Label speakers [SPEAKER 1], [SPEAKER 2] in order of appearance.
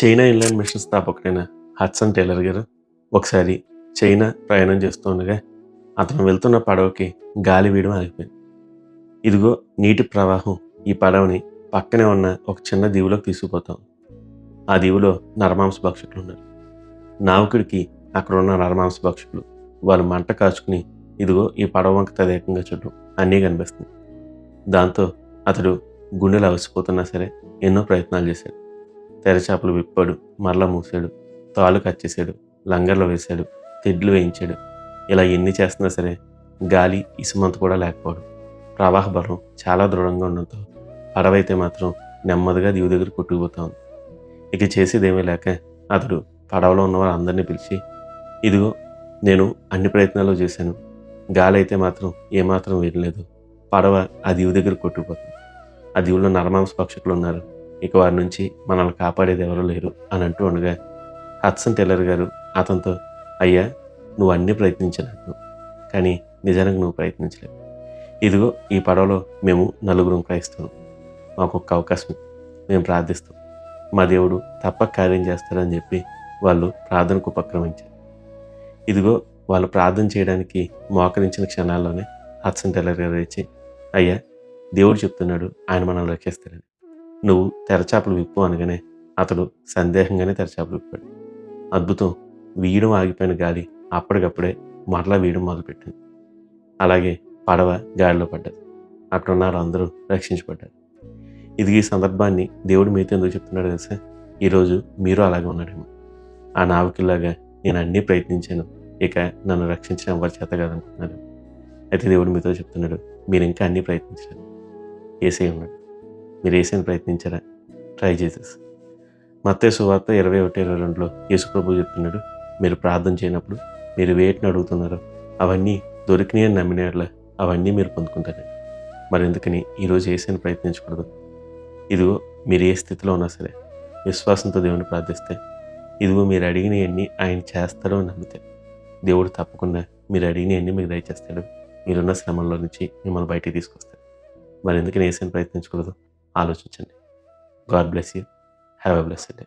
[SPEAKER 1] China Inland Mission స్థాపకుడైన Hudson Taylor గారు ఒకసారి చైనా ప్రయాణం చేస్తుండగా అతను వెళ్తున్న పడవకి గాలి వీయడం ఆగిపోయింది. ఇదిగో నీటి ప్రవాహం ఈ పడవని పక్కనే ఉన్న ఒక చిన్న దీవులోకి తీసుకుపోతాం. ఆ దీవులో నరమాంస భక్షకులు ఉన్నారు. నావికుడికి అక్కడ ఉన్న నరమాంస భక్షకులు వాళ్ళు మంట కాచుకుని ఇదిగో ఈ పడవ వంక తదేకంగా చూడడం అన్నీ కనిపిస్తుంది. దాంతో అతడు గుండెలు అలసిపోతున్నా సరే ఎన్నో ప్రయత్నాలు చేశాడు. తెరచాపలు విప్పాడు, మరలా మూసాడు, తాళ్ళు కట్ లంగర్లు వేశాడు, తెడ్లు వేయించాడు. ఇలా ఎన్ని చేస్తున్నా సరే గాలి ఇసుమంత కూడా లేకపోవడం. ప్రవాహ బలం చాలా దృఢంగా ఉండడంతో పడవైతే మాత్రం నెమ్మదిగా దీవు దగ్గర కొట్టుకుపోతా ఉంది. ఇక చేసేదేమీ లేక అతడు పడవలో ఉన్న వాళ్ళందరినీ పిలిచి, ఇదిగో నేను అన్ని ప్రయత్నాలు చేశాను, గాలి అయితే మాత్రం ఏమాత్రం వేయలేదు, పడవ ఆ దీవు దగ్గర కొట్టుకుపోతుంది. ఆ దీవులో నరమాంస పక్షులు ఉన్నారు, ఇక వారి నుంచి మనల్ని కాపాడేది ఎవరూ లేరు అని అంటూ ఉండగా హడ్సన్ టేలర్ గారు అతనితో, అయ్యా నువ్వు అన్నీ ప్రయత్నించినట్టు, కానీ నిజానికి నువ్వు ప్రయత్నించలేవు. ఇదిగో ఈ పడవలో మేము నలుగురం క్రైస్తవం, మాకు ఒక్క అవకాశం మేము ప్రార్థిస్తాం, మా దేవుడు తప్పక కార్యం చేస్తారని చెప్పి వాళ్ళు ప్రార్థనకు ఉపక్రమించారు. ఇదిగో వాళ్ళు ప్రార్థన చేయడానికి మోకరించిన క్షణాల్లోనే హడ్సన్ టేలర్ గారు వచ్చి, అయ్యా దేవుడు చెప్తున్నాడు ఆయన మనల్ని రక్షిస్తారని, నువ్వు తెరచాపలు విప్పు అనగానే అతడు సందేహంగానే తెరచాపలు విప్పాడు. అద్భుతం, వీయడం ఆగిపోయిన గాలి అప్పటికప్పుడే మరలా వీయడం మొదలుపెట్టింది. అలాగే పడవ గాలిలో పడ్డది. అక్కడ ఉన్న వాళ్ళందరూ రక్షించబడ్డారు. ఇది ఈ సందర్భాన్ని దేవుడు మీతో ఎందుకు చెప్తున్నాడు తెలుసా? ఈరోజు మీరు అలాగే ఉన్నాడేమో. ఆ నావికుల్లాగా నేను అన్నీ ప్రయత్నించాను, ఇక నన్ను రక్షించిన ఎవరి చేత కాదనుకుంటున్నాను. అయితే దేవుడు మీతో చెప్తున్నాడు, మీరు ఇంకా అన్నీ ప్రయత్నించారు, ఏసై ఉన్నాడు, మీరు ఏసైని ప్రయత్నించారా? ట్రై చేసేసి మత్తయి సువార్త 21:22 యేసుప్రభువు చెప్తున్నాడు, మీరు ప్రార్థన చేయనప్పుడు మీరు వేటిని అడుగుతున్నారో అవన్నీ దొరికినాయి అని నమ్మినట్ల అవన్నీ మీరు పొందుకుంటారండి. మరి ఎందుకని ఈరోజు ఏసైని ప్రయత్నించకూడదు? ఇదిగో మీరు ఏ స్థితిలో ఉన్నా సరే విశ్వాసంతో దేవుని ప్రార్థిస్తే, ఇదిగో మీరు అడిగినవన్నీ ఆయన చేస్తారో అని నమ్మితే దేవుడు తప్పకుండా మీరు అడిగినవన్నీ మీకు దయచేస్తాడు. మీరున్న శ్రమంలో నుంచి మిమ్మల్ని బయటికి తీసుకొస్తాడు. మరి ఎందుకని ఏసైని ప్రయత్నించకూడదు? ఆలోచించండి. God bless you. Have a blessed day.